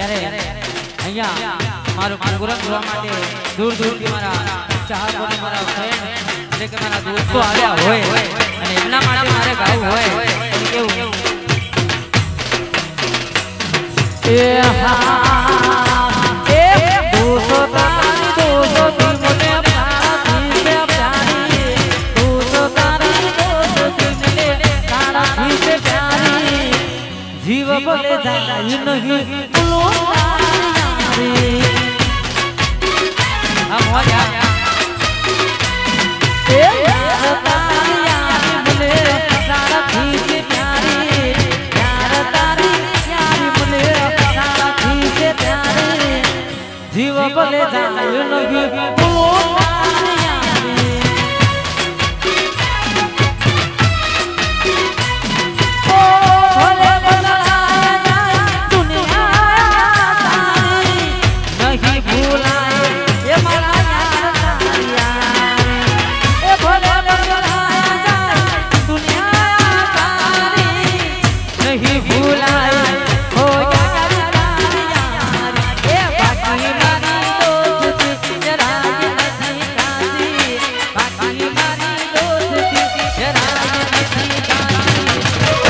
ત્યારે અહીંયા મારું પ્રોગ્રામ જોવા માટે દૂર દૂરથી મારા ચાહકોને મારા ફ્રેન્ડ એટલે કે મારા દોસ્તો આવ્યા હોય અને એમના માટે મારે ગાવું હોય કેવું એ હા એ દોસ્તો તારી દોસ્તો તી મને પ્યારી સે પ્યારી દોસ્તો તારી દોસ્તો તી મને પ્યારી સે પ્યારી જીવ ભલે જાય નહીં બોલો તારી हम हो जा ए तारी यारी बोले सारा थी से प्यारी यार तारी यारी बोले सारा थी से प्यारी जीव बोले जाए नहीं बोलो तारी यारी ओ भले बदला दुनिया सारी नहीं भूलाए ये मारा नहीं भूलाए हो ये बाकी मारी दोस्ती जरा नहीं कासी बाकी मारी दोस्ती जरा नहीं कासी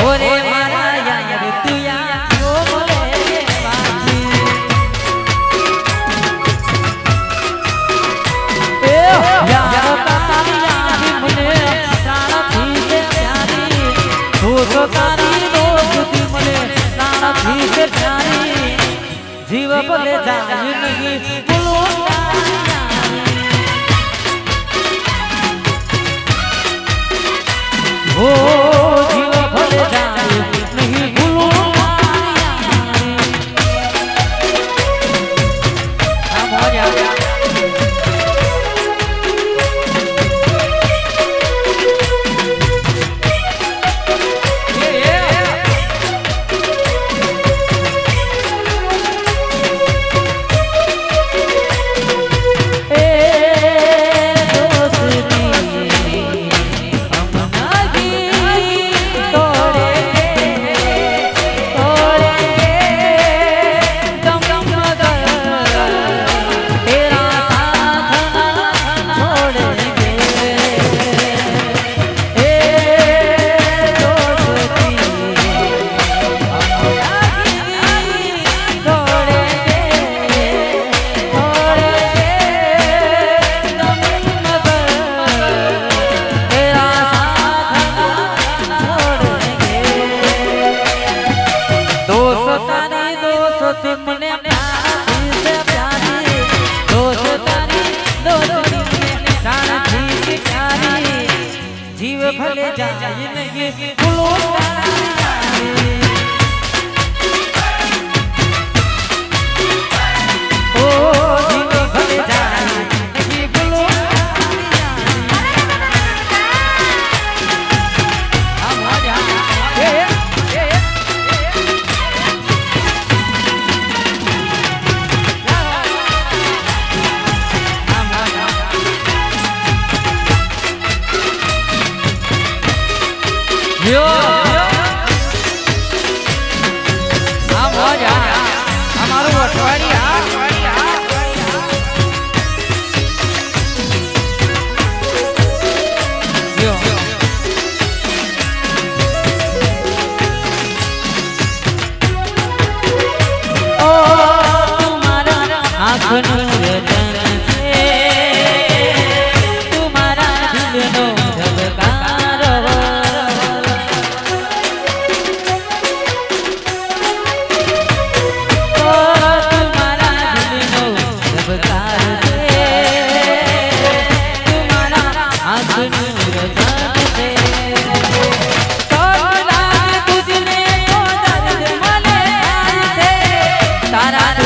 ओरे मारा यार तू यार वो बोले बाकी ए यार तारी यारी मुझे सारा थी से प्यारी दोस्त तारी से प्यारी जीव बोले जाए नहीं बोलो हो जीव बोले जाए नहीं बोलो हम हो जाए जीव भले जाए नहीं बोलो ओ जीव भले जाए नहीं बोलो हम हो जाए यो हम हो जा हमारो अठवाडिया यो ओ तुम्हारा आँखों रतन से तुम्हारा दिल नो झबकार तारा